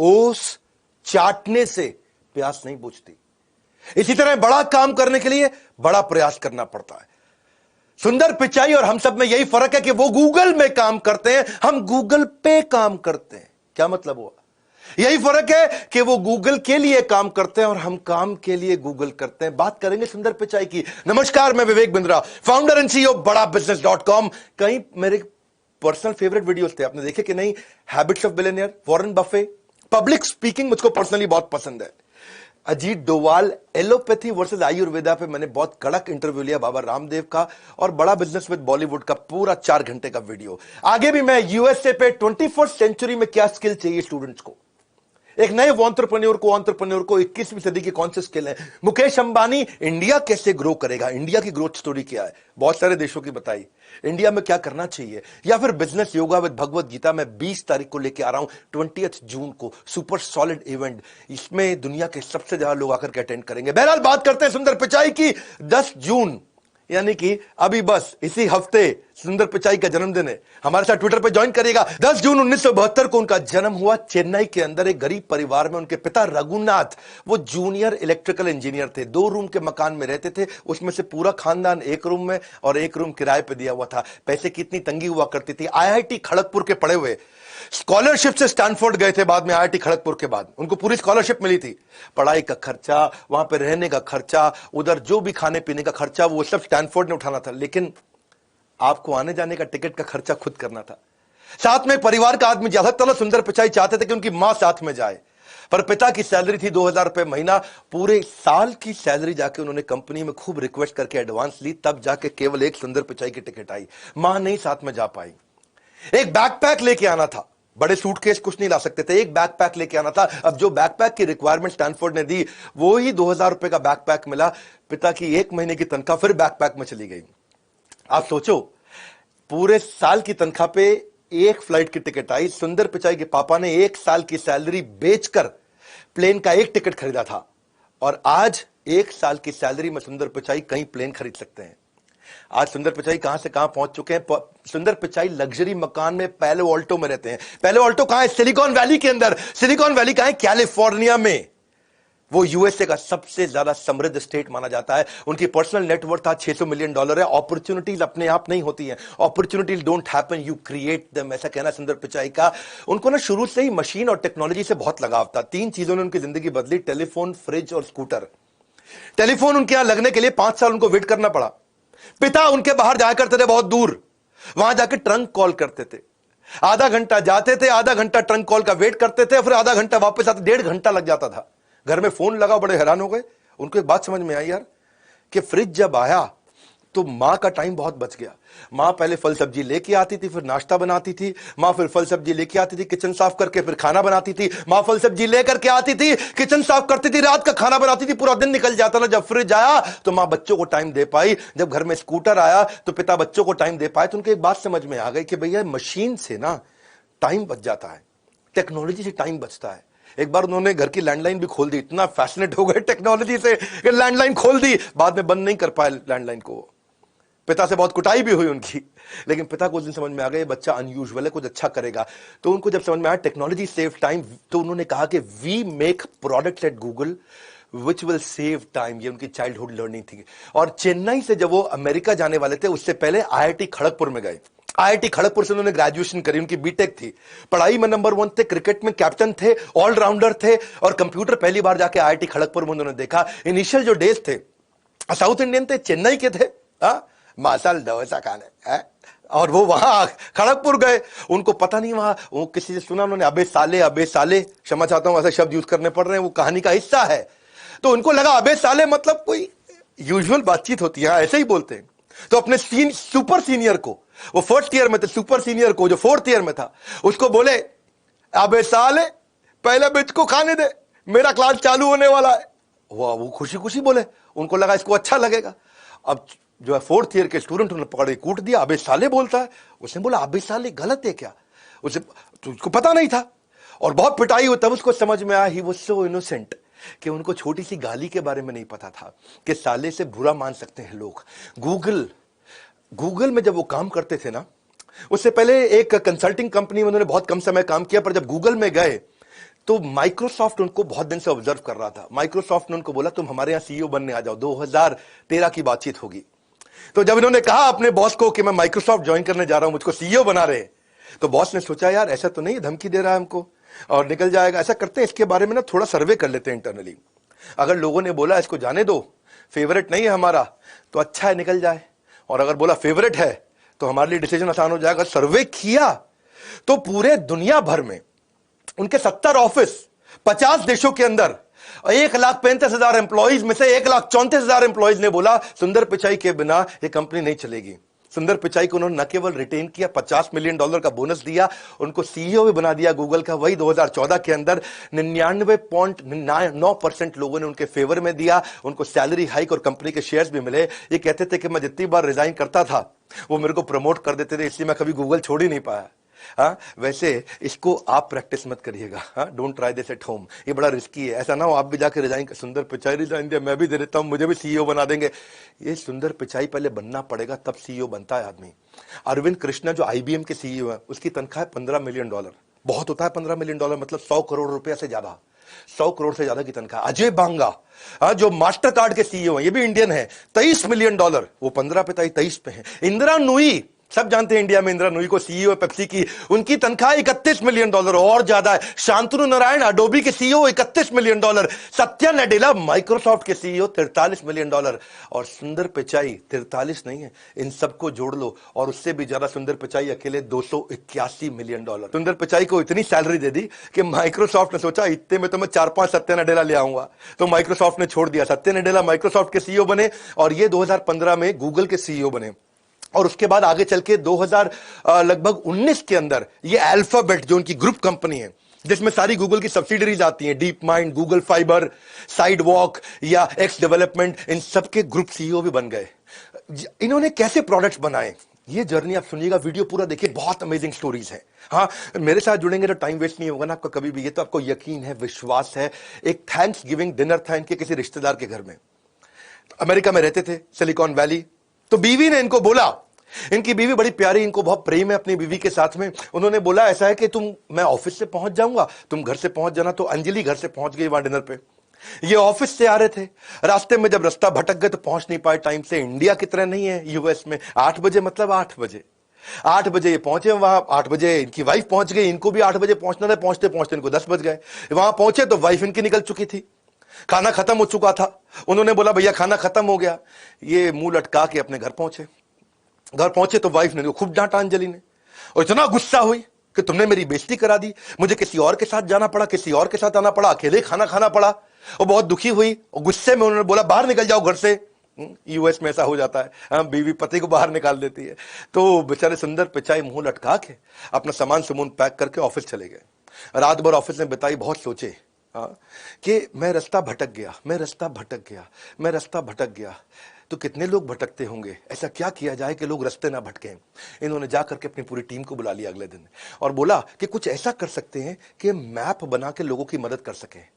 ओस चाटने से प्यास नहीं बुझती। इसी तरह बड़ा काम करने के लिए बड़ा प्रयास करना पड़ता है। सुंदर पिचाई और हम सब में यही फर्क है कि वो गूगल में काम करते हैं, हम गूगल पे काम करते हैं। क्या मतलब हुआ? यही फर्क है कि वो गूगल के लिए काम करते हैं और हम काम के लिए गूगल करते हैं। बात करेंगे सुंदर पिचाई की। नमस्कार, मैं Vivek Bindra, founder and CEO बड़ा बिजनेस.com। कई मेरे पर्सनल फेवरेट वीडियोस थे, आपने देखे कि नहीं? Habits of billionaire, Warren Buffett, public speaking मुझको पर्सनली बहुत पसंद है। अजीत डोवाल, एलोपैथी वर्सेस आयुर्वेदा पे मैंने बहुत कड़क इंटरव्यू लिया बाबा रामदेव का, और बड़ा बिजनेस विद बॉलीवुड का पूरा 4 घंटे का वीडियो। आगे भी मैं यूएसए पे 21st सेंचुरी में क्या स्किल चाहिए स्टूडेंट्स को, एक नए एंटरप्रेन्योर को 21वीं सदी की कौन से स्किल है, मुकेश अंबानी इंडिया कैसे ग्रो करेगा, इंडिया की ग्रोथ स्टोरी क्या है, बहुत सारे देशों की बताई, इंडिया में क्या करना चाहिए, या फिर business yoga with Bhagavad Gita मैं 20 तारीख को लेके आ रहा हूं, 20 जून को, सुपर सॉलिड इवेंट। इसमें दुनिया के सबसे ज्यादा लोग आकर के अटेंड करेंगे। बहरहाल बात करते हैं सुंदर पिचाई की। 10 जून यानी कि अभी बस इसी हफ्ते सुंदर पिचाई का जन्मदिन है। हमारे साथ ट्विटर पे ज्वाइन करिएगा। 10 जून 1972 को उनका जन्म हुआ चेन्नई के अंदर एक गरीब परिवार में। उनके पिता रघुनाथ वो जूनियर इलेक्ट्रिकल इंजीनियर थे। 2 रूम के मकान में रहते थे, उसमें से पूरा खानदान एक रूम में और एक रूम किराए पे दिया हुआ था। पैसे की इतनी तंगी हुआ करती थी। आईआईटी खड़गपुर के पढ़े हुए, स्कॉलरशिप से स्टैनफोर्ड गए थे बाद में, आईआईटी खड़गपुर के बाद उनको पूरी स्कॉलरशिप मिली थी। पढ़ाई का खर्चा, वहां पे रहने का खर्चा, उधर जो भी खाने पीने का खर्चा, वो सब स्टैनफोर्ड ने उठाना था। लेकिन आपको आने जाने का टिकट का खर्चा खुद करना था। साथ में परिवार का आदमी ज्यादा तला सुंदर पिचाई चाहते थे कि उनकी मां साथ में जाए, पर पिता की सैलरी थी 2000 रुपए महीना। पूरे साल की सैलरी जाके उन्होंने कंपनी में खूब रिक्वेस्ट करके एडवांस ली, तब जाके केवल एक सुंदर पिचाई की टिकट आई। मां नहीं साथ में जा पाई। एक बैकपैक लेके आना था, बड़े सूटकेस कुछ नहीं ला सकते थे, एक बैकपैक लेके आना था। अब जो बैकपैक की रिक्वायरमेंट स्टैनफोर्ड ने दी, वो ही 2000 रुपए का बैकपैक मिला। पिता की 1 महीने की तनख्वाह फिर बैकपैक में चली गई। आप सोचो, पूरे साल की तनख्वाह पे एक फ्लाइट की टिकट आई। सुंदर पिचाई के पापा ने 1 साल की सैलरी बेचकर प्लेन का एक टिकट खरीदा था, और आज 1 साल की सैलरी में सुंदर पिचाई कहीं प्लेन खरीद सकते हैं। आज सुंदर पिचाई कहां से कहां पहुंच चुके हैं। सुंदर पिचाई लग्जरी मकान में पैलो ऑल्टो में रहते हैं। पैलो ऑल्टो कहां है? सिलिकॉन वैली के अंदर। सिलिकॉन वैली कहां है? कैलिफोर्निया में। वो यूएसए का सबसे ज्यादा समृद्ध स्टेट माना जाता है। उनकी पर्सनल नेटवर्थ था $600 मिलियन है। अपॉर्चुनिटीज अपने आप नहीं होती हैं, opportunities don't happen, you create them, ऐसा कहना सुंदर पिचाई का। उनको ना शुरू से ही मशीन और टेक्नोलॉजी से बहुत लगाव था। 3 चीजों ने उनकी जिंदगी बदली, टेलीफोन, फ्रिज और स्कूटर। टेलीफोन उनके यहां लगने के लिए 5 साल उनको वेट करना पड़ा। पिता उनके बाहर जाया करते थे बहुत दूर, वहां जाके ट्रंक कॉल करते थे। आधा घंटा जाते थे, आधा घंटा ट्रंक कॉल का वेट करते थे, फिर आधा घंटा वापस आते, 1.5 घंटा लग जाता था। घर में फोन लगा, बड़े हैरान हो गए। उनको एक बात समझ में आई यार, कि फ्रिज जब आया तो मां का टाइम बहुत बच गया। मां पहले फल सब्जी लेके आती थी, फिर नाश्ता बनाती थी। मां फिर फल सब्जी लेके आती थी, किचन साफ करके फिर खाना बनाती थी। मां फल सब्जी लेकर के आती थी, किचन साफ करती थी, रात का खाना बनाती थी, पूरा दिन निकल जाता था। जब फ्रिज आया तो मां बच्चों को टाइम दे पाई। जब घर में स्कूटर आया तो पिता बच्चों को टाइम दे पाए। तो उनको एक बात समझ में आ गई कि भैया मशीन से ना टाइम बच जाता है, टेक्नोलॉजी से टाइम बचता है। एक बार उन्होंने घर की लैंडलाइन भी खोल दी, इतना फैसिनेट हो गए टेक्नोलॉजी से कि लैंडलाइन खोल दी। बाद में बंद नहीं कर पाए लैंडलाइन को। पिता से बहुत कुटाई भी हुई उनकी, लेकिन पिता को उस दिन समझ में आ गया बच्चा अनयूजुअल है, कुछ अच्छा करेगा। तो उनको जब समझ में आया टेक्नोलॉजी सेव टाइम, तो उन्होंने कहा कि we make products at Google which will save time. ये उनकी चाइल्डहुड लर्निंग थी। और चेन्नई से जब वो अमेरिका जाने वाले थे, उससे पहले आईआईटी खड़गपुर में गए। आईआईटी खड़गपुर से उन्होंने ग्रेजुएशन करी, उनकी बीटेक थी। पढ़ाई में नंबर 1 थे, क्रिकेट में कैप्टन थे, ऑलराउंडर थे, और कंप्यूटर पहली बार जाके आईआईटी खड़गपुर में उन्होंने देखा। इनिशियल जो डेज थे, साउथ इंडियन थे, चेन्नई के थे, मसाल डोसा खाने, और वो वहां खड़गपुर गए। उनको पता नहीं, वहां वो किसी से सुना उन्होंने, अबे साले, क्षमा चाहता हूं ऐसे शब्द यूज करने पड़ रहे हैं, वो कहानी का हिस्सा है। तो उनको लगा अबे साले मतलब कोई यूजुअल बातचीत होती है, ऐसे ही बोलते हैं। तो अपने सुपर सीनियर को, वो 1st ईयर में थे, सुपर सीनियर को जो 4th ईयर में था, उसको बोले अबे साले पहले बिच को खाने दे, मेरा क्लास चालू होने वाला है। वो खुशी खुशी बोले, उनको लगा इसको अच्छा लगेगा। अब जो है 4th ईयर के स्टूडेंट उन्होंने पकड़ के कूट दिया, अबे साले बोलता है। उसने बोला अबे साले गलत है क्या? उसे तो उसको पता नहीं था, और बहुत पिटाई हुई। तब उसको समझ में आया, ही वाज सो इनोसेंट, कि उनको छोटी सी गाली के बारे में नहीं पता था कि साले से बुरा मान सकते हैं लोग। गूगल में जब वो काम करते थे ना, उससे पहले एक कंसल्टिंग कंपनी में उन्होंने बहुत कम समय काम किया, पर जब गूगल में गए तो माइक्रोसॉफ्ट उनको बहुत दिन से ऑब्जर्व कर रहा था। माइक्रोसॉफ्ट ने उनको बोला तुम हमारे यहां सीईओ बनने आ जाओ, 2013 की बातचीत होगी। तो जब इन्होंने कहा अपने बॉस को कि मैं माइक्रोसॉफ्ट ज्वाइन करने जा रहा हूं, मुझको सीईओ बना रहे हैं, तो बॉस ने सोचा यार ऐसा तो नहीं धमकी दे रहा है हमको और निकल जाएगा। ऐसा करते हैं इसके बारे में ना थोड़ा सर्वे कर लेते हैं इंटरनली। अगर लोगों ने बोला इसको जाने दो, फेवरेट नहीं है हमारा, तो अच्छा है निकल जाए, और अगर बोला फेवरेट है तो हमारे लिए डिसीजन आसान हो जाएगा। सर्वे किया तो पूरे दुनिया भर में उनके 70 ऑफिस 50 देशों के अंदर 1,35,000 एम्प्लॉइज में से 1,34,000 एम्प्लॉइज ने बोला सुंदर पिचाई के बिना यह कंपनी नहीं चलेगी। सुंदर पिचाई को उन्होंने न केवल रिटेन किया, $50 मिलियन का बोनस दिया, उनको सीईओ भी बना दिया गूगल का। वही 2014 के अंदर 99.9% लोगों ने उनके फेवर में दिया, उनको सैलरी हाइक और कंपनी के शेयर्स भी मिले। ये कहते थे कि मैं जितनी बार रिजाइन करता था वो मेरे को प्रमोट कर देते थे, इसलिए मैं कभी गूगल छोड़ ही नहीं पाया। हाँ, वैसे इसको आप प्रैक्टिस मत करिएगा। हाँ, don't try this at home, ये बड़ा रिस्की है। ऐसा ना हो आप भी जाके रिजाइन कर, सुंदर पिचाई रिजाइन दिया, मैं भी दे देता हूं, मुझे भी सीईओ बना देंगे। ये सुंदर पिचाई पहले बनना पड़ेगा, तब सीईओ बनता है आदमी। अरविंद कृष्णा जो आईबीएम के सीईओ है, उसकी तनख्वाह है $15 मिलियन। बहुत होता है $15 मिलियन, मतलब 100 करोड़ रुपया से ज्यादा, 100 करोड़ से ज्यादा की तनख्वाह। अजय बांगा जो मास्टर कार्ड के सीईओ है, ये भी इंडियन है, $23 मिलियन, वो 15 पे 23 पे है। इंदिरा नूई, सब जानते हैं इंडिया में इंदिरा नूई को, सीईओ पेप्सी की, उनकी तनख्वाह $31 मिलियन और ज्यादा है। शांतनु नारायण अडोबी के CEO $31 million. Satya Nadella Microsoft के सीईओ $43 मिलियन। और सुंदर पिचाई 43 नहीं है, इन सबको जोड़ लो और उससे भी ज्यादा सुंदर पिचाई अकेले $281 मिलियन। सुंदर पिचाई को इतनी सैलरी दे दी कि माइक्रोसॉफ्ट ने सोचा इतने में तो मैं 4-5 सत्या नडेला ले आऊंगा, तो माइक्रोसॉफ्ट ने छोड़ दिया। सत्या नडेला माइक्रोसॉफ्ट के सीईओ बने और ये 2015 में गूगल के सीईओ बने। और उसके बाद आगे चल के 2019 के अंदर ये अल्फाबेट जो उनकी ग्रुप कंपनी है, जिसमें सारी गूगल की सब्सिडरीज आती हैं, deep mind, Google fibre, sidewalk या एक्स डेवलपमेंट, इन सब के ग्रुप सीईओ भी बन गए। इन्होंने कैसे प्रोडक्ट्स बनाए, ये जर्नी आप सुनिएगा, वीडियो पूरा देखिए, बहुत अमेजिंग स्टोरीज है। हाँ, मेरे साथ जुड़ेंगे तो टाइम वेस्ट नहीं होगा ना आपका कभी भी, ये तो आपको यकीन है, विश्वास है। एक थैंक्स गिविंग डिनर था इनके किसी रिश्तेदार के घर में, अमेरिका में रहते थे, सिलिकॉन वैली। तो बीवी ने इनको बोला, इनकी बीवी बड़ी प्यारी, इनको बहुत प्रेम है अपनी बीवी के साथ में। उन्होंने बोला ऐसा है कि मैं ऑफिस से पहुंच जाऊंगा, तुम घर से पहुंच जाना। तो अंजलि घर से पहुंच गई वहां डिनर पे। ये ऑफिस से आ रहे थे, रास्ते में जब रास्ता भटक गए तो पहुंच नहीं पाए टाइम से। इंडिया की तरह नहीं है यूएस में 8 बजे मतलब 8 बजे, 8 बजे ये पहुंचे वहां। 8 बजे इनकी वाइफ पहुंच गई, इनको भी 8 बजे पहुंचना था। पहुंचते पहुंचते इनको 10 बज गए। वहां पहुंचे तो वाइफ इनकी निकल चुकी थी, खाना खत्म हो चुका था। उन्होंने बोला भैया खाना खत्म हो गया। ये मुंह लटका के अपने घर पहुंचे। घर पहुंचे तो वाइफ ने खूब डांटा अंजलि ने, और इतना गुस्सा हुई कि तुमने मेरी बेइज्जती करा दी, मुझे किसी और के साथ जाना पड़ा, किसी और के साथ आना पड़ा, अकेले खाना खाना पड़ा। और बहुत दुखी हुई और गुस्से में उन्होंने बोला बाहर निकल जाओ घर से। यूएस में ऐसा हो जाता है, हाँ, बीवी पति को बाहर निकाल देती है। तो बेचारे सुंदर पिचाई मुंह लटका के अपना सामान सुमून पैक करके ऑफिस चले गए। रात भर ऑफिस में बिताई, बहुत सोचे कि मैं रास्ता भटक गया, मैं रास्ता भटक गया, मैं रास्ता भटक गया। तो कितने लोग भटकते होंगे, ऐसा क्या किया जाए कि लोग रास्ते ना भटकें। इन्होंने जाकर के अपनी पूरी टीम को बुला लिया अगले दिन और बोला कि कुछ ऐसा कर सकते हैं कि मैप बना के लोगों की मदद कर सकें।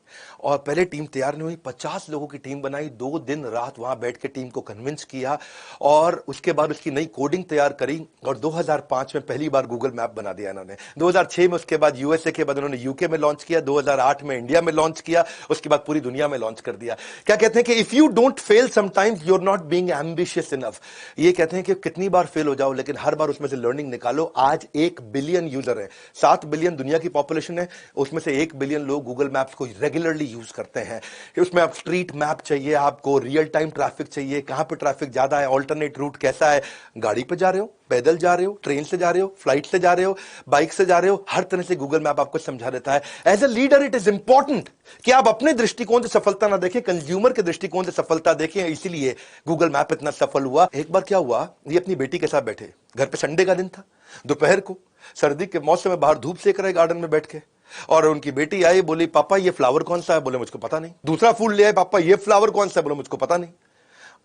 और पहले टीम तैयार नहीं हुई, 50 लोगों की टीम बनाई, 2 दिन रात वहां बैठ के टीम को कन्विंस किया और उसके बाद उसकी नई कोडिंग तैयार करी। और 2005 में पहली बार गूगल मैप बना दिया इन्होंने। 2006 में उसके बाद यूएसए के बाद उन्होंने यूके में लॉन्च किया, 2008 में इंडिया में लॉन्च किया, उसके बाद पूरी दुनिया में लॉन्च कर दिया। क्या कहते हैं कि if you don't fail sometimes you are not being ambitious enough. ये कहते हैं कि कितनी बार फेल हो जाओ लेकिन हर बार उसमें से लर्निंग निकालो। आज 1 बिलियन यूजर है, 7 बिलियन दुनिया की पॉपुलेशन है, उसमें से 1 बिलियन लोग गूगल मैप्स को रेगुलरली यूज करते हैं। उसमें आप स्ट्रीट मैप चाहिए, आपको रियल टाइम ट्रैफिक चाहिए, कहां पे ट्रैफिक ज्यादा है, ऑल्टरनेट रूट कैसा है, गाड़ी पे जा रहे हो, पैदल जा रहे हो, ट्रेन से जा रहे हो, फ्लाइट से जा रहे हो, बाइक से जा रहे हो, हर तरह से गूगल मैप आपको समझा देता है। As a leader it is important कि आप अपने दृष्टिकोण से सफलता ना देखें, कंज्यूमर के दृष्टिकोण से सफलता देखें। इसीलिए गूगल मैप इतना सफल हुआ। एक बार क्या हुआ, ये अपनी बेटी के साथ बैठे, घर पे संडे का दिन था, दोपहर को सर्दी के मौसम में बाहर धूप सेक रहे गार्डन में बैठ के। और उनकी बेटी आई, बोली पापा ये फ्लावर कौन सा है, बोले मुझको पता नहीं। दूसरा फूल ले आए, पापा ये फ्लावर कौन सा है, बोले मुझको पता नहीं।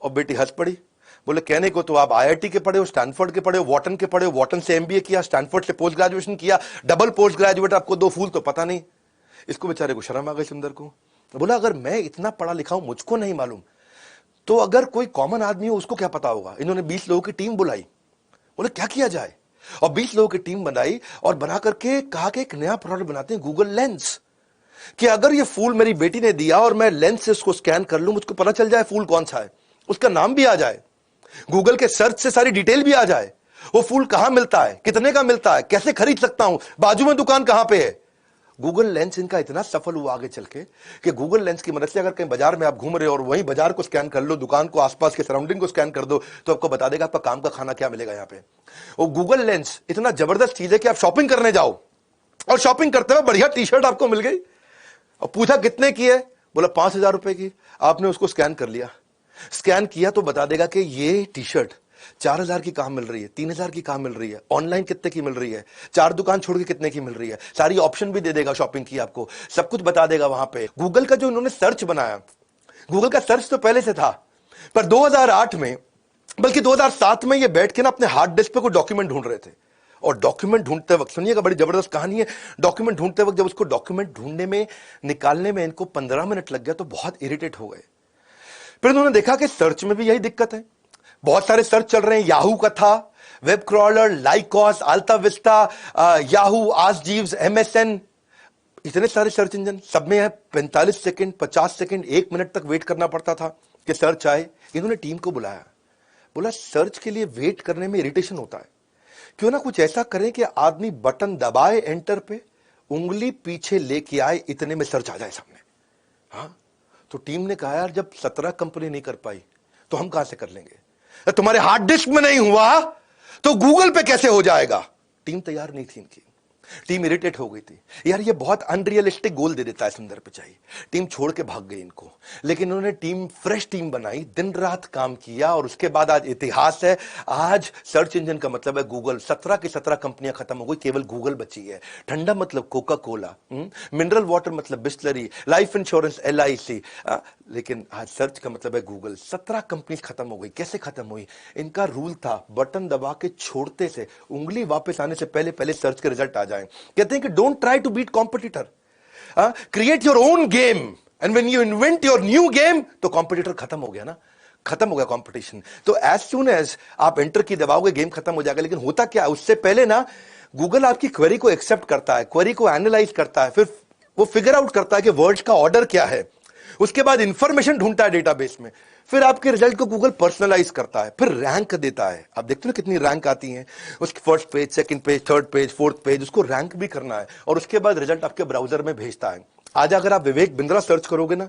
और बेटी हंस पड़ी, बोले कहने को तो आप आईआईटी के पढ़े हो, स्टैनफोर्ड के पढ़े हो, वॉटन के पढ़े हो, वॉटन से एमबीए किया, स्टैनफोर्ड से पोस्ट ग्रेजुएशन किया, डबल पोस्ट ग्रेजुएट, आपको 2 फूल तो पता नहीं। इसको बेचारे को शर्म आ गई सुंदर को। बोला अगर मैं इतना पढ़ा लिखा हूं, मुझको नहीं मालूम, तो अगर कोई कॉमन आदमी हो उसको क्या पता होगा। इन्होंने 20 लोगों की टीम बुलाई, बोले क्या किया जाए, और 20 लोगों की टीम बनाई और बना करके कहा कि एक नया प्रोडक्ट बनाते हैं, गूगल लेंस। कि अगर ये फूल मेरी बेटी ने दिया और मैं लेंस से उसको स्कैन कर लूं, मुझको पता चल जाए फूल कौन सा है, उसका नाम भी आ जाए, गूगल के सर्च से सारी डिटेल भी आ जाए, वो फूल कहां मिलता है, कितने का मिलता है, कैसे खरीद सकता हूं, बाजू में दुकान कहां पे है। गूगल लेंस इनका इतना सफल हुआ आगे चल के कि गूगल लेंस की मदद से अगर कहीं बाजार में आप घूम रहे हो और वहीं बाजार को स्कैन कर लो, दुकान को, आसपास के सराउंडिंग को स्कैन कर दो, तो आपको बता देगा आपका काम का खाना क्या मिलेगा यहां पे। वो गूगल लेंस इतना जबरदस्त चीज है कि आप शॉपिंग करने जाओ और शॉपिंग करते हुए बढ़िया टी शर्ट आपको मिल गई और पूछा कितने की है, बोला 5,000 रुपए की। आपने उसको स्कैन कर लिया, स्कैन किया तो बता देगा कि ये टी शर्ट 4,000 की कहां मिल रही है, 3,000 की कहां मिल रही है, ऑनलाइन कितने की मिल रही है, 4 दुकान छोड़ के कितने की मिल रही है, सारी ऑप्शन भी दे देगा शॉपिंग की, आपको सब कुछ बता देगा वहां पे। गूगल का जो इन्होंने सर्च बनाया, गूगल का सर्च तो पहले से था, पर 2008 में, बल्कि 2007 में ये बैठ के ना अपने हार्ड डिस्क पे कोई डॉक्यूमेंट ढूंढ रहे थे। और डॉक्यूमेंट ढूंढते वक्त, सुनिएगा बड़ी जबरदस्त कहानी है, डॉक्यूमेंट ढूंढते वक्त जब उसको डॉक्यूमेंट ढूंढने में, निकालने में इनको 15 मिनट लग गया तो बहुत इरिटेट हो गए। फिर उन्होंने देखा कि सर्च में भी यही दिक्कत है, बहुत सारे सर्च चल रहे हैं, याहू का था, web crawler, Lycos, AltaVista, Yahoo, Ask Jeeves, MSN, इतने सारे सर्च इंजन, सब में है 45 सेकंड, 50 सेकंड, 1 मिनट तक वेट करना पड़ता था कि सर्च आए। इन्होंने टीम को बुलाया, बोला सर्च के लिए वेट करने में इरिटेशन होता है, क्यों ना कुछ ऐसा करें कि आदमी बटन दबाए एंटर पे, उंगली पीछे लेके आए, इतने में सर्च आ जाए सामने। हाँ, तो टीम ने कहा यार जब 17 कंपनी नहीं कर पाई तो हम कहां से कर लेंगे, तुम्हारे हार्ड डिस्क में नहीं हुआ तो गूगल पे कैसे हो जाएगा। टीम तैयार नहीं थी इनकी, टीम इरिटेट हो गई थी, यार ये बहुत अनरियलिस्टिक गोल दे देता है सुंदर पिचाई। टीम छोड़ के भाग गई इनको, लेकिन उन्होंने टीम, फ्रेश टीम बनाई, दिन रात काम किया और उसके बाद आज इतिहास है। आज सर्च इंजन का मतलब है गूगल, 17 की 17 कंपनियां खत्म हो गई, केवल गूगल बची है। ठंडा मतलब कोका कोला, मिनरल वाटर मतलब बिस्लरी, लाइफ इंश्योरेंस LIC, लेकिन आज सर्च का मतलब है गूगल। 17 कंपनी खत्म हो गई। कैसे खत्म हुई, इनका रूल था बटन दबा के छोड़ते से, उंगली वापस आने से पहले पहले सर्च के रिजल्ट आ जाए। कहते हैं कि don't try to beat competitor, create your own game, and when you invent your new game तो कॉम्पिटिटर खत्म हो गया ना, खत्म हो गया कंपटीशन। तो एज सून एज आप एंटर की दबाओगे गेम खत्म हो जाएगा। लेकिन होता क्या है, उससे पहले ना गूगल आपकी क्वेरी को एक्सेप्ट करता है, क्वेरी को एनालाइज करता है, फिर वो फिगर आउट करता है कि वर्ड्स का ऑर्डर क्या है, उसके बाद इंफॉर्मेशन ढूंढता है डेटाबेस में, फिर आपके रिजल्ट को गूगल पर्सनलाइज करता है, फिर रैंक देता है। आप देखते हो कितनी रैंक आती है, उसकी first page, second page, third page, fourth page, उसको रैंक भी करना है और उसके बाद रिजल्ट आपके ब्राउजर में भेजता है। आज अगर आप विवेक बिंद्रा सर्च करोगे ना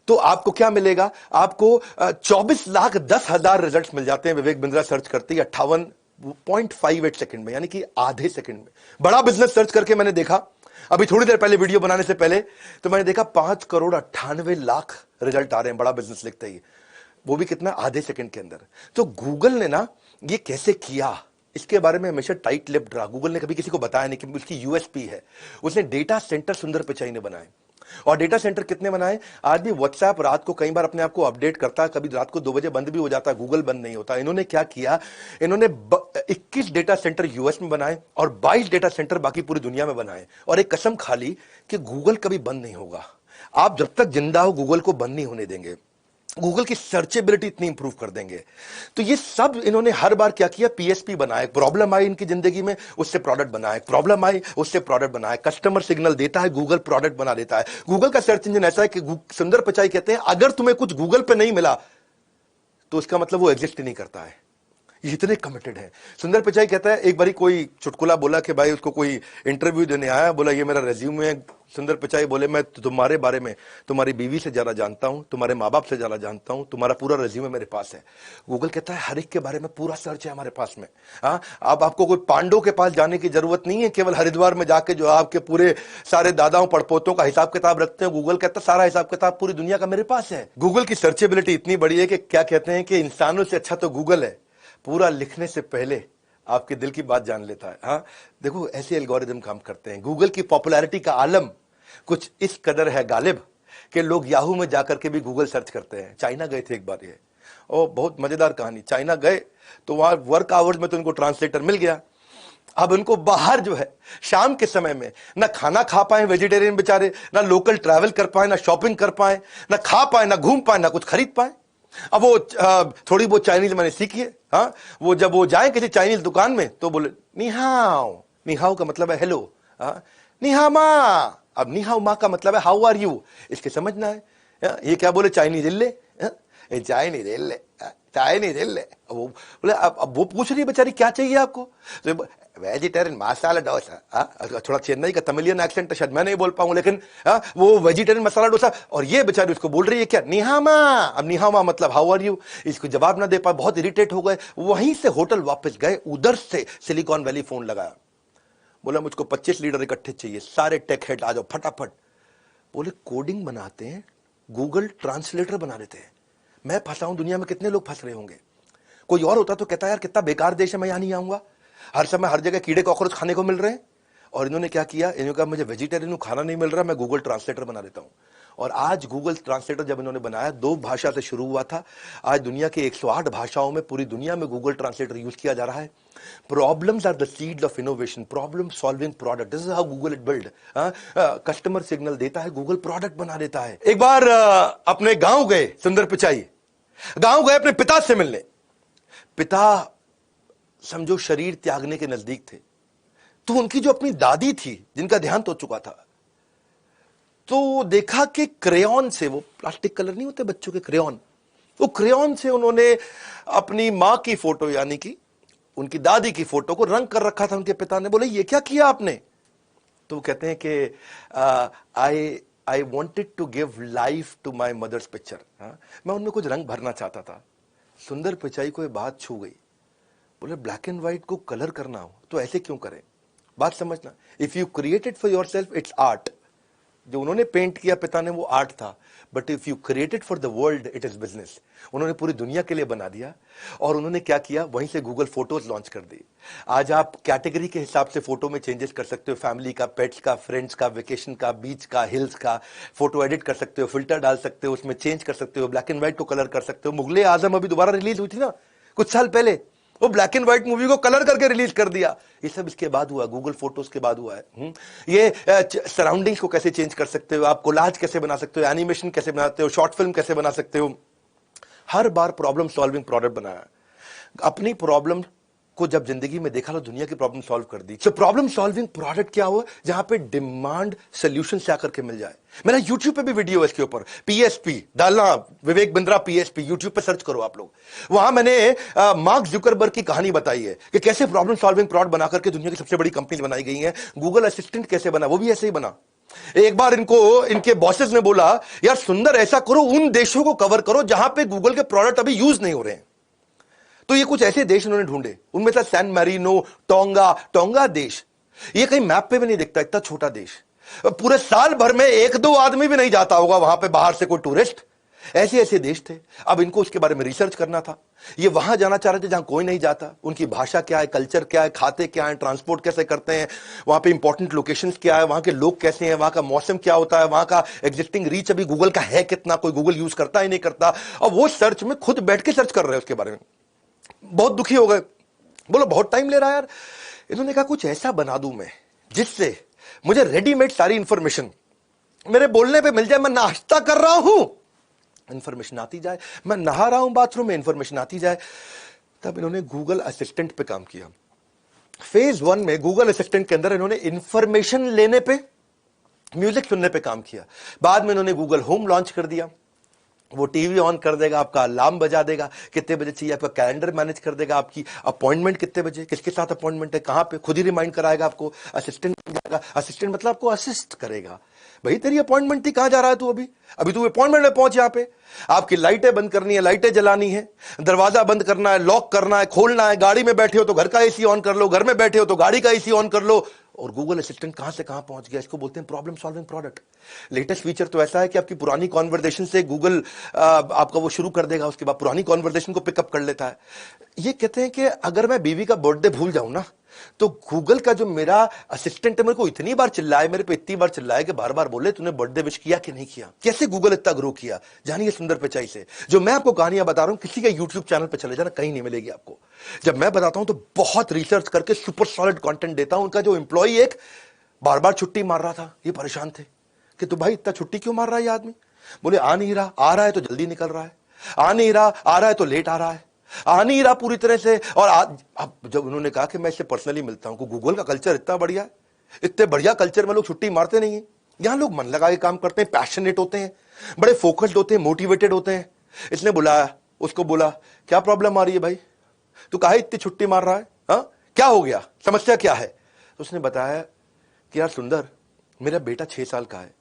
तो आपको क्या मिलेगा, आपको 24,10,000 रिजल्ट मिल जाते हैं विवेक बिंद्रा सर्च करते ही 58.58 सेकंड में, यानी कि आधे सेकंड में। बड़ा बिजनेस सर्च करके मैंने देखा, अभी थोड़ी देर पहले वीडियो बनाने से पहले, तो मैंने देखा 5,98,00,000 रिजल्ट आ रहे हैं बड़ा बिजनेस लिखते ही, वो भी कितना, आधे सेकंड के अंदर। तो गूगल ने ना ये कैसे किया, इसके बारे में हमेशा टाइट लिप्ड रहा। गूगल ने कभी किसी को बताया नहीं कि उसकी USP है। उसने डेटा सेंटर सुंदर पिचाई ने बनाए, और डेटा सेंटर कितने बनाए, आज भी व्हाट्सएप रात को कई बार अपने आप को अपडेट करता है, कभी रात को 2 बजे बंद भी हो जाता है, गूगल बंद नहीं होता। इन्होंने क्या किया, इन्होंने 21 डेटा सेंटर US में बनाए और 22 डेटा सेंटर बाकी पूरी दुनिया में बनाए, और एक कसम खा ली कि गूगल कभी बंद नहीं होगा। आप जब तक जिंदा हो गूगल को बंद नहीं होने देंगे, गूगल की सर्चेबिलिटी इतनी इंप्रूव कर देंगे। तो ये सब इन्होंने हर बार क्या किया, PSP बनाया, प्रॉब्लम आई इनकी जिंदगी में, उससे प्रोडक्ट बनाया, प्रॉब्लम आई उससे प्रोडक्ट बनाया, कस्टमर सिग्नल देता है, गूगल प्रोडक्ट बना देता है। गूगल का सर्च इंजन ऐसा है कि सुंदर पिचाई कहते हैं अगर तुम्हें कुछ गूगल पे नहीं मिला तो उसका मतलब वो एग्जिस्ट ही नहीं करता है। ये इतने कमिटेड है। सुंदर पिचाई कहता है, एक बारी कोई चुटकुला बोला कि भाई उसको कोई इंटरव्यू देने आया, बोला ये मेरा रेज्यूमे है। सुंदर पिचाई बोले मैं तुम्हारे बारे में तुम्हारी बीवी से ज्यादा जानता हूं, तुम्हारे माँ बाप से ज्यादा जानता हूं, तुम्हारा पूरा रेज्यूमे मेरे पास है। गूगल कहता है हर एक के बारे में पूरा सर्च है हमारे पास में। हाँ, अब आपको कोई पांडव के पास जाने की जरूरत नहीं है, केवल हरिद्वार में जाके जो आपके पूरे सारे दादाओं पड़पोतों का हिसाब किताब रखते हैं, गूगल कहता है सारा हिसाब किताब पूरी दुनिया का मेरे पास है। गूगल की सर्चेबिलिटी इतनी बड़ी है कि क्या कहते हैं कि इंसानों से अच्छा तो गूगल है, पूरा लिखने से पहले आपके दिल की बात जान लेता है। हाँ, देखो ऐसे एल्गोरिदम काम करते हैं। गूगल की पॉपुलैरिटी का आलम कुछ इस कदर है गालिब कि लोग याहू में जाकर के भी गूगल सर्च करते हैं। चाइना गए थे एक बार, ये और बहुत मजेदार कहानी, चाइना गए तो वहां वर्क आवर्स में तो उनको ट्रांसलेटर मिल गया। अब उनको बाहर जो है शाम के समय में ना खाना खा पाए वेजिटेरियन बेचारे, ना लोकल ट्रैवल कर पाए, ना शॉपिंग कर पाए, ना खा पाए, ना घूम पाए, ना कुछ खरीद पाए। अब वो थोड़ी बहुत चाइनीज मैंने सीखी है। हाँ, वो जब वो जाए किसी चाइनीज दुकान में तो बोले निहाओ, निहाओ का मतलब है हेलो, हाँ, निहामा, अब नी हाउ मा का मतलब है हाउ आर यू, इसके समझना है। ये क्या बोले, चाइनीज इल्ले, चाइनीज इल्ले, चाइनीज इल्ले। वो बोले अब वो पूछ रही है बेचारी क्या चाहिए आपको, तो वेजिटेरियन मसाला डोसा। थोड़ा चेन्नई का तमिलियन एक्सेंट शायद मैं नहीं बोल पाऊंगा, लेकिन वो वेजिटेरियन मसाला डोसा, और ये बेचारी उसको बोल रही है क्या, निहामा। अब निहामा मतलब हाउ आर यू, इसको जवाब ना दे पाए, बहुत इरिटेट हो गए। वहीं से होटल वापस गए, उधर से सिलिकॉन वैली फोन लगाया, बोला मुझको 25 लीटर इकट्ठे चाहिए, सारे टेक हेड आ जाओ फटाफट। बोले कोडिंग बनाते हैं, गूगल ट्रांसलेटर बना देते हैं। मैं फंसा हूं, दुनिया में कितने लोग फंस रहे होंगे। कोई और होता तो कहता यार कितना बेकार देश है, मैं यहां नहीं आऊंगा, हर समय हर जगह कीड़े कॉकरोच खाने को मिल रहे हैं। और इन्होंने क्या किया, इन्होंने कहा मुझे वेजिटेरियन खाना नहीं मिल रहा, मैं गूगल ट्रांसलेटर बना देता हूं। और आज गूगल ट्रांसलेटर जब इन्होंने बनाया, 2 भाषा से शुरू हुआ था, आज दुनिया के 108 भाषाओं में पूरी दुनिया में गूगल ट्रांसलेटर यूज किया जा रहा है। Problems are the seeds of innovation, problem solving product, this is how Google it build. Customer signal देता है, गूगल प्रोडक्ट बना देता है। एक बार अपने गांव गए सुंदर पिचाई, गांव गए अपने पिता से मिलने। पिता समझो शरीर त्यागने के नजदीक थे, तो उनकी जो अपनी दादी थी जिनका देहांत हो चुका था, तो देखा कि क्रेयॉन से, वो प्लास्टिक कलर नहीं होते बच्चों के क्रेयॉन, वो क्रेयॉन से उन्होंने अपनी मां की फोटो यानी कि उनकी दादी की फोटो को रंग कर रखा था। उनके पिता ने बोले ये क्या किया आपने, तो वो कहते हैं कि I wanted to give life to my mother's picture, मैं उनमें कुछ रंग भरना चाहता था। सुंदर पिचाई को ये बात छू गई, बोले ब्लैक एंड व्हाइट को कलर करना हो तो ऐसे क्यों करें। बात समझना, if you created for your self it's art. जो उन्होंने पेंट किया पिता ने वो आर्ट था, but if you created for the world it is business. उन्होंने पूरी दुनिया के लिए बना दिया। और उन्होंने क्या किया, वहीं से गूगल फोटोज लॉन्च कर दी। आज आप कैटेगरी के हिसाब से फोटो में चेंजेस कर सकते हो, फैमिली का, पेट्स का, फ्रेंड्स का, वेकेशन का, बीच का, हिल्स का, फोटो एडिट कर सकते हो, फिल्टर डाल सकते हो, उसमें चेंज कर सकते हो, ब्लैक एंड व्हाइट को कलर कर सकते हो। मुगले आजम अभी दोबारा रिलीज हुई थी ना कुछ साल पहले, वो ब्लैक एंड व्हाइट मूवी को कलर करके रिलीज कर दिया। ये सब इसके बाद हुआ, गूगल फोटोज के बाद हुआ है। ये सराउंडिंग्स को कैसे चेंज कर सकते हो, आप कोलाज कैसे बना सकते हो, एनिमेशन कैसे बनाते हो, शॉर्ट फिल्म कैसे बना सकते हो। हर बार प्रॉब्लम सॉल्विंग प्रोडक्ट बनाया। अपनी प्रॉब्लम को जब जिंदगी में देखा तो दुनिया की प्रॉब्लम सॉल्व कर दी। तो प्रॉब्लम सॉल्विंग प्रोडक्ट क्या हुआ, जहां पे डिमांड सोल्यूशन से आकर के मिल जाए। मेरा यूट्यूब पे भी वीडियो है इसके ऊपर, पीएसपी डालना, विवेक बिंद्रा पीएसपी, यूट्यूब पे सर्च करो आप लोग। वहां मैंने मार्क जुकरबर्ग की कहानी बताई है कि कैसे प्रॉब्लम सॉल्विंग प्रोडक्ट बनाकर के दुनिया की सबसे बड़ी कंपनी बनाई गई है। गूगल असिस्टेंट कैसे बना, वो भी ऐसे ही बना। एक बार इनको इनके बॉसेस ने बोला यार सुंदर ऐसा करो, उन देशों को कवर करो जहां पे गूगल के प्रोडक्ट अभी यूज नहीं हो रहे हैं। तो ये कुछ ऐसे देश उन्होंने ढूंढे, उनमें था सैन मैरिनो, टोंगा देश। ये कहीं मैप पे भी नहीं दिखता, इतना छोटा देश। पूरे साल भर में 1-2 आदमी भी नहीं जाता होगा वहां पे बाहर से कोई टूरिस्ट। ऐसे ऐसे देश थे। अब इनको उसके बारे में रिसर्च करना था। ये वहां जाना चाह रहे थे जहां कोई नहीं जाता। उनकी भाषा क्या है, कल्चर क्या है, खाते क्या है, ट्रांसपोर्ट कैसे करते हैं, वहां पे इंपॉर्टेंट लोकेशंस क्या है, वहां के लोग कैसे हैं, वहां का मौसम क्या होता है, वहां का एग्जिस्टिंग रीच अभी गूगल का है कितना, कोई गूगल यूज करता ही नहीं करता। और वो सर्च में खुद बैठ के सर्च कर रहे हैं उसके बारे में। बहुत दुखी हो गए, बोलो बहुत टाइम ले रहा है यार। इन्होंने कहा कुछ ऐसा बना दूं मैं जिससे मुझे रेडीमेड सारी इंफॉर्मेशन मेरे बोलने पे मिल जाए। मैं नाश्ता कर रहा हूं, इंफॉर्मेशन आती जाए, मैं नहा रहा हूं बाथरूम में, इंफॉर्मेशन आती जाए। तब इन्होंने गूगल असिस्टेंट पे काम किया। फेज 1 में गूगल असिस्टेंट के अंदर इन्होंने इंफॉर्मेशन लेने पे, म्यूजिक सुनने पे काम किया। बाद में इन्होंने गूगल होम लॉन्च कर दिया। वो टीवी ऑन कर देगा, आपका अलार्म बजा देगा, कितने बजे चाहिए, आपका कैलेंडर मैनेज कर देगा, आपकी अपॉइंटमेंट कितने बजे, किसके साथ अपॉइंटमेंट है, कहां पे, खुद ही रिमाइंड कराएगा आपको। असिस्टेंट जाएगा, असिस्टेंट मतलब आपको असिस्ट करेगा। भाई तेरी अपॉइंटमेंट थी, कहां जा रहा है तू, अभी तू अपॉइंटमेंट में पहुंच। यहां पे आपकी लाइटें बंद करनी है, लाइटें जलानी है, दरवाजा बंद करना है, लॉक करना है, खोलना है, गाड़ी में बैठे हो तो घर का एसी ऑन कर लो, घर में बैठे हो तो गाड़ी का एसी ऑन कर लो। और गूगल असिस्टेंट कहां से कहां पहुंच गया। इसको बोलते हैं problem solving product. Latest feature तो ऐसा है कि आपकी पुरानी कॉन्वर्सेशन से गूगल आपका वो शुरू कर देगा, उसके बाद पुरानी कॉन्वर्सेशन को पिकअप कर लेता है। ये कहते हैं कि अगर मैं बीवी का बर्थडे भूल जाऊं ना, तो गूगल का जो मेरा असिस्टेंट है मेरे को इतनी बार चिल्लाए, मेरे पे इतनी बार चिल्लाए कि बार बार बोले तूने बर्थडे विश किया कि नहीं किया। कैसे गूगल इतना ग्रो किया, जानिए सुंदर पिचाई से। जो मैं आपको कहानियां बता रहा हूं, किसी के यूट्यूब चैनल पे चले जाना, कहीं नहीं मिलेगी आपको। जब मैं बताता हूं तो बहुत रिसर्च करके सुपर सॉलिड कंटेंट देता हूं। उनका जो एम्प्लॉई एक बार बार छुट्टी मार रहा था, ये परेशान थे कि तो भाई इतना छुट्टी क्यों मार रहा है ये आदमी। बोले आ नहीं रहा, आ रहा है तो जल्दी निकल रहा है, आ नहीं रहा, आ रहा है तो लेट आ रहा है, आ नहीं रहा पूरी तरह से। और अब जब उन्होंने कहा कि मैं इससे पर्सनली मिलता हूं, गूगल का कल्चर इतना बढ़िया है, इतने बढ़िया कल्चर में लोग छुट्टी मारते नहीं है। यहां लोग मन लगा के काम करते हैं, पैशनेट होते हैं, बड़े फोकस्ड होते हैं, मोटिवेटेड होते हैं। इसने बुलाया, उसको बोला क्या प्रॉब्लम आ रही है भाई, तू काहे इतनी छुट्टी मार रहा है, हाँ क्या हो गया, समस्या क्या है। तो उसने बताया कि यार सुंदर, मेरा बेटा 6 साल का है,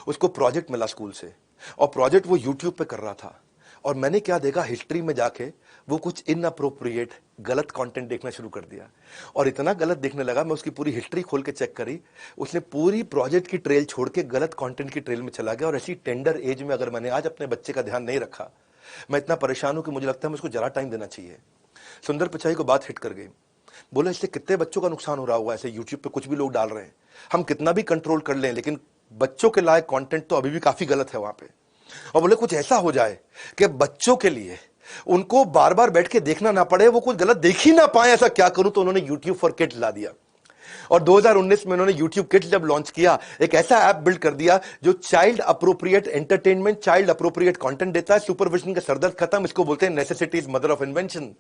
उसको प्रोजेक्ट मिला स्कूल से, और प्रोजेक्ट वो यूट्यूब पे कर रहा था, और मैंने क्या देखा, हिस्ट्री में जाके वो कुछ इनअप्रोप्रिएट गलत कंटेंट देखना शुरू कर दिया, और इतना गलत देखने लगा, मैं उसकी पूरी हिस्ट्री खोल के चेक करी, उसने पूरी प्रोजेक्ट की ट्रेल छोड़ के गलत कंटेंट की ट्रेल में चला गया। और ऐसी टेंडर एज में अगर मैंने आज अपने बच्चे का ध्यान नहीं रखा, मैं इतना परेशान हूं कि मुझे लगता है मुझको जरा टाइम देना चाहिए। सुंदर पिचाई को बात हिट कर गई, बोला इससे कितने बच्चों का नुकसान हो रहा होगा, ऐसे यूट्यूब पे कुछ भी लोग डाल रहे हैं, हम कितना भी कंट्रोल कर लें, लेकिन बच्चों के लायक कंटेंट तो अभी भी काफी गलत है वहां पे। और बोले कुछ ऐसा हो जाए कि बच्चों के लिए उनको बार बार बैठ के देखना ना पड़े, वो कुछ गलत देख ही ना पाए, ऐसा क्या करूं। तो उन्होंने यूट्यूब फॉर किड्स ला दिया, और 2019 में उन्होंने यूट्यूब किड्स जब लॉन्च किया, एक ऐसा ऐप बिल्ड कर दिया जो child appropriate entertainment, child appropriate content देता है। सुपरविजन का सरदर्द खत्म, इसको बोलते हैं necessity is mother of invention.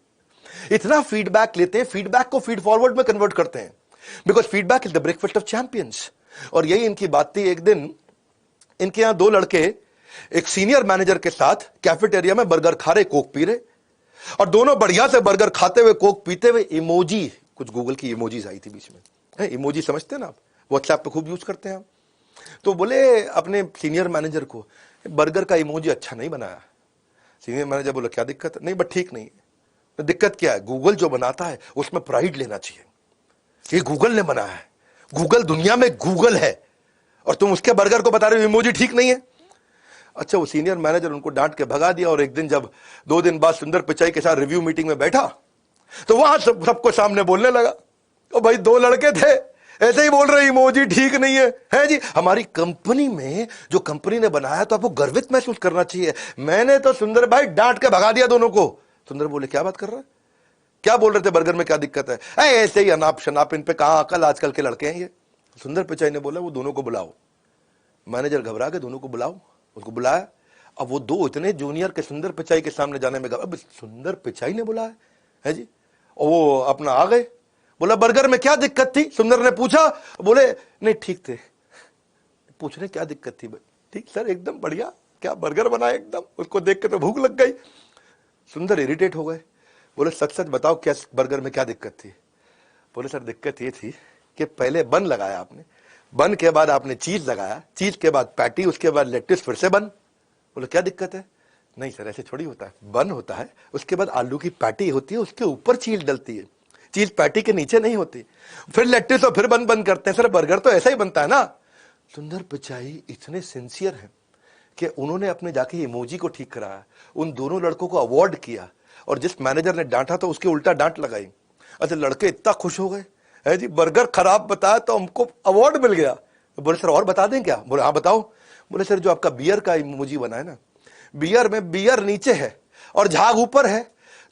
इतना फीडबैक लेते हैं, फीडबैक को फीड फॉरवर्ड में कन्वर्ट करते हैं, because feedback is the breakfast of champions. और यही इनकी बात थी। एक दिन इनके यहां 2 लड़के एक सीनियर मैनेजर के साथ कैफेटेरिया में बर्गर खा रहे, कोक पी रहे, और दोनों बढ़िया से बर्गर खाते हुए, कोक पीते हुए, इमोजी, कुछ गूगल की इमोजीज आई थी बीच में, इमोजी समझते हैं ना आप, व्हाट्सएप पे खूब यूज करते हैं हम। तो बोले अपने सीनियर मैनेजर को, बर्गर का इमोजी अच्छा नहीं बनाया। सीनियर मैनेजर बोला क्या दिक्कत है, नहीं बट ठीक नहीं है। तो दिक्कत क्या है, गूगल जो बनाता है उसमें प्राइड लेना चाहिए, ये गूगल ने बनाया है, गूगल दुनिया में गूगल है, और तुम उसके बर्गर को बता रहे हो इमोजी ठीक नहीं है। अच्छा, वो सीनियर मैनेजर उनको डांट के भगा दिया। और एक दिन जब 2 दिन बाद सुंदर पिचाई के साथ रिव्यू मीटिंग में बैठा, तो वहां सबको सामने बोलने लगा, ओ भाई 2 लड़के थे ऐसे ही बोल रहे इमोजी ठीक नहीं है जी, हमारी कंपनी में जो कंपनी ने बनाया तो आपको गर्वित महसूस करना चाहिए, मैंने तो सुंदर भाई डांट के भगा दिया दोनों को। सुंदर बोले क्या बात कर रहा है, क्या बोल रहे थे, बर्गर में क्या दिक्कत है, ऐसे ही अनाप शनाप, इन पे कहां अकल, आजकल के लड़के हैं ये। सुंदर पिचाई ने बोला वो दोनों को बुलाओ। मैनेजर घबरा के दोनों को बुलाओ, उसको बुलाया। अब वो 2 इतने जूनियर के सुंदर पिचाई के सामने जाने में, अब सुंदर पिचाई ने बुलाया है जी, और वो अपना आ गए। बोला बर्गर में क्या दिक्कत थी, सुंदर ने पूछा, बोले नहीं ठीक थे। पूछ रहे क्या दिक्कत थी, ठीक सर एकदम बढ़िया, क्या बर्गर बनाया एकदम, उसको देख के तो भूख लग गई। सुंदर इरिटेट हो गए, बोले सच सच बताओ क्या बर्गर में क्या दिक्कत थी। बोले सर दिक्कत ये थी कि पहले बन लगाया आपने, बन के बाद आपने चीज लगाया, चीज के बाद पैटी, उसके बाद लेट्टिस, फिर से बन। बोले क्या दिक्कत है, नहीं सर ऐसे थोड़ी होता है, बन होता है, उसके बाद आलू की पैटी होती है, उसके ऊपर चीज डलती है, चीज पैटी के नीचे नहीं होती, फिर लेट्टिस और फिर बन करते हैं, सर बर्गर तो ऐसा ही बनता है ना। सुंदर पिचाई इतने सिंसियर हैं कि उन्होंने अपने जाके इमोजी को ठीक कराया, उन दोनों लड़कों को अवार्ड किया, और जिस मैनेजर ने डांटा था उसके उल्टा डांट लगाई। अच्छा, लड़के इतना खुश हो गए है जी, बर्गर खराब बताया तो हमको अवार्ड मिल गया। बोले सर और बता दें क्या, बोले हाँ बताओ। बोले सर जो आपका बियर का इमोजी बना है ना, बियर में बियर नीचे है और झाग ऊपर है,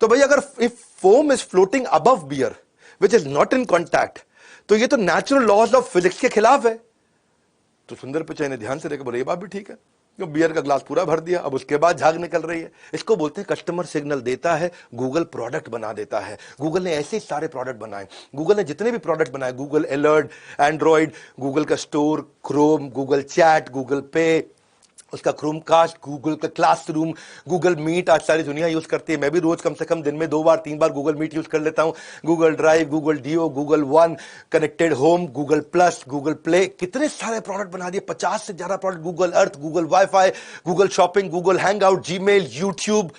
तो भाई अगर if foam is floating above beer which is not in contact, तो ये तो नेचुरल लॉज ऑफ फिजिक्स के खिलाफ है। तो सुंदर पिचाई ने ध्यान से देखा, बोले ये बात भी ठीक है, जो बियर का ग्लास पूरा भर दिया, अब उसके बाद झाग निकल रही है। इसको बोलते हैं कस्टमर सिग्नल देता है, गूगल प्रोडक्ट बना देता है। गूगल ने ऐसे सारे प्रोडक्ट बनाए, गूगल ने जितने भी प्रोडक्ट बनाए, गूगल अलर्ट, एंड्रॉइड, गूगल का store, Chrome, Google chat, Google पे, उसका क्रोमकास्ट, गूगल का क्लासरूम, गूगल मीट, आज सारी दुनिया यूज करती है, मैं भी रोज कम से कम दिन में 2 बार 3 बार गूगल मीट यूज कर लेता हूं। Google drive, Google do, Google one, connected home, Google plus, Google play, कितने सारे प्रोडक्ट बना दिए, 50 से ज्यादा product, Google Earth, Google wifi, Google shopping, Google hangout, Gmail, YouTube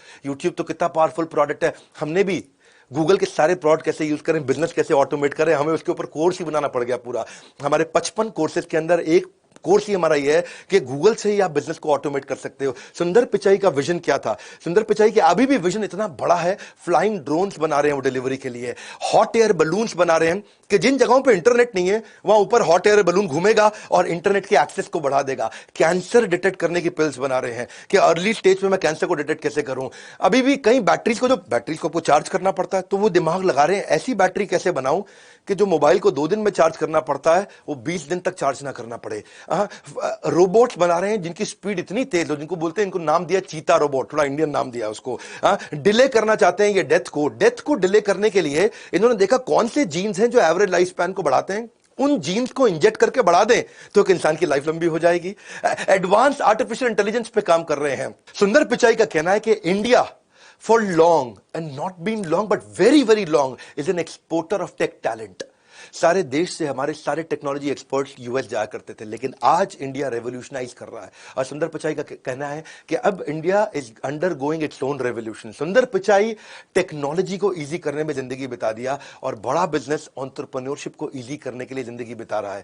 तो कितना पावरफुल प्रोडक्ट है। हमने भी गूगल के सारे प्रोडक्ट कैसे यूज करें, बिजनेस कैसे ऑटोमेट करें, हमें उसके ऊपर कोर्स ही बनाना पड़ गया पूरा। हमारे 55 कोर्सेज के अंदर एक कोर्स ही हमारा ये है कि गूगल से ही आप बिजनेस को ऑटोमेट कर सकते हो। सुंदर पिचाई का विजन क्या था, सुंदर पिचाई के अभी भी विजन इतना बड़ा है, फ्लाइंग ड्रोन्स बना रहे हैं वो डिलीवरी के लिए, हॉट एयर बलून्स बना रहे हैं कि जिन जगहों पे इंटरनेट नहीं है वहां ऊपर हॉट एयर बलून घूमेगा और इंटरनेट के एक्सेस को बढ़ा देगा। कैंसर डिटेक्ट करने की पिल्स बना रहे हैं कि अर्ली स्टेज में मैं कैंसर को डिटेक्ट कैसे करूं। अभी भी कई बैटरीज को, जो बैटरीज को आपको चार्ज करना पड़ता है, तो वो दिमाग लगा रहे हैं ऐसी बैटरी कैसे बनाऊं कि जो मोबाइल को 2 दिन में चार्ज करना पड़ता है वो 20 दिन तक चार्ज ना करना पड़े। रोबोट्स बना रहे हैं जिनकी स्पीड इतनी तेज हो, जिनको बोलते हैं, इनको नाम दिया चीता रोबोट, थोड़ा इंडियन नाम दिया उसको। डिले करना चाहते हैं ये डेथ को डिले करने के लिए इन्होंने देखा कौन से जीन्स हैं जो एवरेज लाइफ स्पैन को बढ़ाते हैं, उन जीन्स को इंजेक्ट करके बढ़ा दें तो एक इंसान की लाइफ लंबी हो जाएगी। एडवांस आर्टिफिशियल इंटेलिजेंस पे काम कर रहे हैं। सुंदर पिचाई का कहना है कि India for long and not been long but very very long is an exporter of tech talent। सारे देश से हमारे सारे टेक्नोलॉजी एक्सपर्ट्स यूएस जाया करते थे, लेकिन आज इंडिया रेवोल्यूशनाइज कर रहा है। और सुंदर पिचाई का कहना है कि अब India is under going its own revolution. सुंदर पिचाई टेक्नोलॉजी को इजी करने में जिंदगी बिता दिया और बड़ा बिजनेस एंटरप्रेन्योरशिप को इजी करने के लिए जिंदगी बिता रहा है।